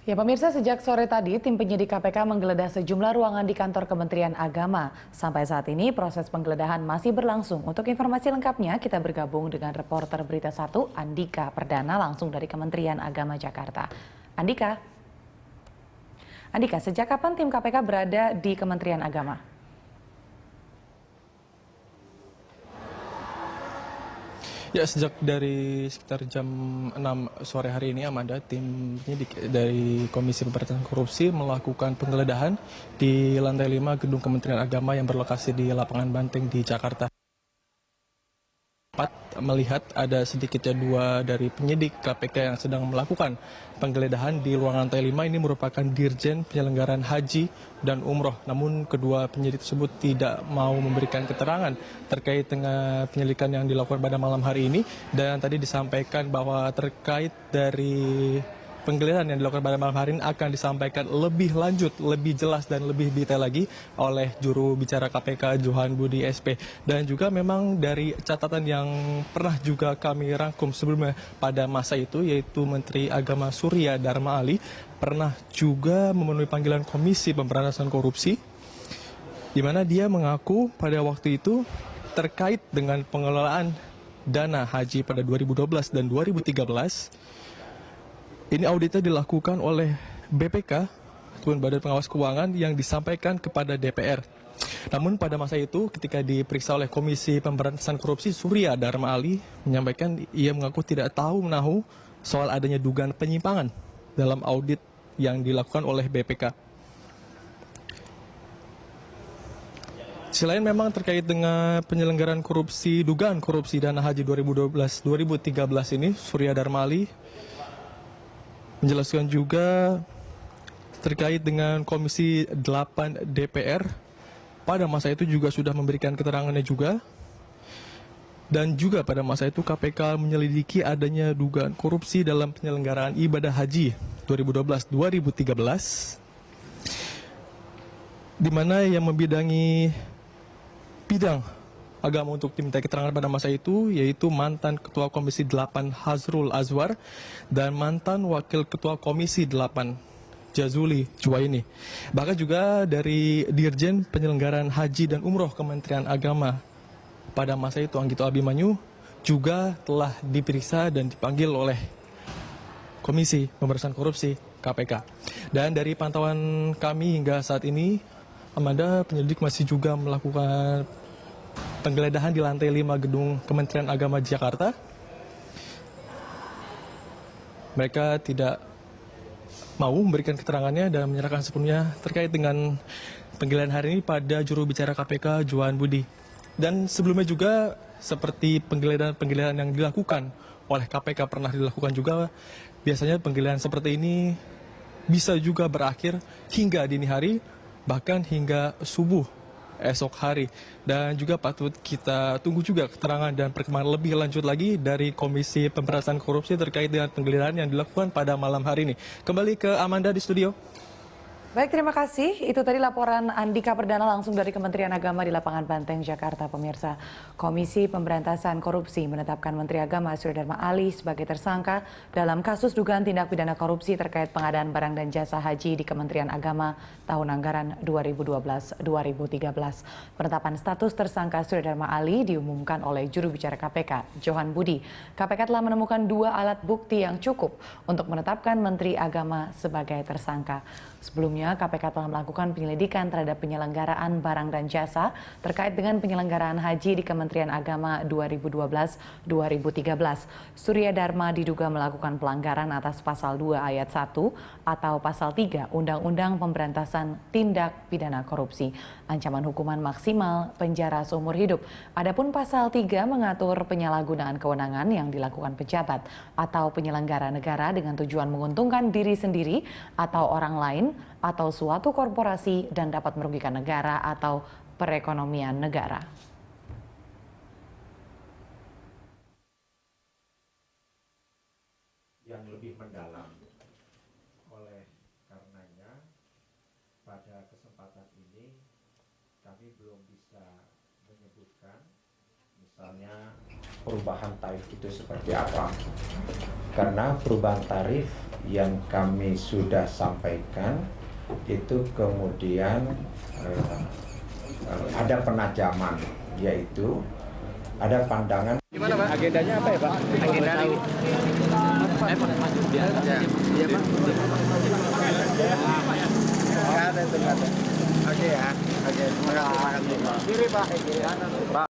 Ya pemirsa, sejak sore tadi tim penyidik KPK menggeledah sejumlah ruangan di kantor Kementerian Agama. Sampai saat ini proses penggeledahan masih berlangsung. Untuk informasi lengkapnya kita bergabung dengan reporter Berita 1 Andika Perdana langsung dari Kementerian Agama Jakarta. Andika, sejak kapan tim KPK berada di Kementerian Agama? Ya, sejak dari sekitar jam 6 sore hari ini, Amanda, tim penyidik dari Komisi Pemberantasan Korupsi melakukan penggeledahan di lantai 5 gedung Kementerian Agama yang berlokasi di Lapangan Banteng di Jakarta. Melihat ada sedikitnya 2 dari penyidik KPK yang sedang melakukan penggeledahan di ruang lantai 5 ini merupakan Dirjen Penyelenggaraan Haji dan Umroh. Namun kedua penyidik tersebut tidak mau memberikan keterangan terkait dengan penyelidikan yang dilakukan pada malam hari ini. Dan tadi disampaikan bahwa terkait dari penggeledahan yang dilakukan pada malam hari ini akan disampaikan lebih lanjut, lebih jelas dan lebih detail lagi oleh juru bicara KPK Johan Budi SP. Dan juga memang dari catatan yang pernah juga kami rangkum sebelumnya pada masa itu, yaitu Menteri Agama Surya Dharma Ali pernah juga memenuhi panggilan Komisi Pemberantasan Korupsi, di mana dia mengaku pada waktu itu terkait dengan pengelolaan dana haji pada 2012 dan 2013. Ini auditnya dilakukan oleh BPK, Badan Pengawas Keuangan, yang disampaikan kepada DPR. Namun pada masa itu ketika diperiksa oleh Komisi Pemberantasan Korupsi, Surya Dharma Ali menyampaikan ia mengaku tidak tahu menahu soal adanya dugaan penyimpangan dalam audit yang dilakukan oleh BPK. Selain memang terkait dengan penyelenggaraan korupsi, dugaan korupsi dana haji 2012-2013 ini, Surya Dharma Ali menjelaskan juga terkait dengan Komisi 8 DPR. Pada masa itu juga sudah memberikan keterangannya juga. Dan juga pada masa itu KPK menyelidiki adanya dugaan korupsi dalam penyelenggaraan ibadah haji 2012-2013. Di mana yang membidangi bidang agama untuk diminta keterangan pada masa itu yaitu mantan Ketua Komisi 8 Hazrul Azwar dan mantan Wakil Ketua Komisi 8 Jazuli Juwaini. Bahkan juga dari Dirjen Penyelenggaraan Haji dan Umroh Kementerian Agama pada masa itu, Anggito Abimanyu, juga telah diperiksa dan dipanggil oleh Komisi Pemberantasan Korupsi KPK. Dan dari pantauan kami hingga saat ini, Amanda, penyelidik masih juga melakukan penggeledahan di lantai 5 gedung Kementerian Agama Jakarta. Mereka tidak mau memberikan keterangannya dan menyerahkan sepenuhnya terkait dengan penggeledahan hari ini pada juru bicara KPK Johan Budi. Dan sebelumnya juga seperti penggeledahan yang dilakukan oleh KPK pernah dilakukan juga, biasanya penggeledahan seperti ini bisa juga berakhir hingga dini hari, bahkan hingga subuh esok hari. Dan juga patut kita tunggu juga keterangan dan perkembangan lebih lanjut lagi dari Komisi Pemberantasan Korupsi terkait dengan penggeledahan yang dilakukan pada malam hari ini. Kembali ke Amanda di studio. Baik, terima kasih. Itu tadi laporan Andika Perdana langsung dari Kementerian Agama di Lapangan Banteng, Jakarta, pemirsa. Komisi Pemberantasan Korupsi menetapkan Menteri Agama Surya Dharma Ali sebagai tersangka dalam kasus dugaan tindak pidana korupsi terkait pengadaan barang dan jasa haji di Kementerian Agama tahun anggaran 2012-2013. Penetapan status tersangka Surya Dharma Ali diumumkan oleh juru bicara KPK, Johan Budi. KPK telah menemukan 2 alat bukti yang cukup untuk menetapkan Menteri Agama sebagai tersangka. Sebelumnya, KPK telah melakukan penyelidikan terhadap penyelenggaraan barang dan jasa terkait dengan penyelenggaraan haji di Kementerian Agama 2012-2013. Surya Dharma diduga melakukan pelanggaran atas Pasal 2 Ayat 1 atau Pasal 3 Undang-Undang Pemberantasan Tindak Pidana Korupsi. Ancaman hukuman maksimal penjara seumur hidup. Adapun Pasal 3 mengatur penyalahgunaan kewenangan yang dilakukan pejabat atau penyelenggara negara dengan tujuan menguntungkan diri sendiri atau orang lain atau suatu korporasi dan dapat merugikan negara atau perekonomian negara. Yang lebih mendalam. Oleh karenanya, pada kesempatan ini kami belum bisa menyebutkan misalnya perubahan tarif itu seperti apa. Karena perubahan tarif yang kami sudah sampaikan itu kemudian ada penajaman, yaitu ada pandangan. Gimana Pak? Agendanya apa ya Pak? Agenda ini. Iya Pak. Nggak ada itu, nggak ada. Oke ya. Oke, terima kasih. Kiri Pak. Pak.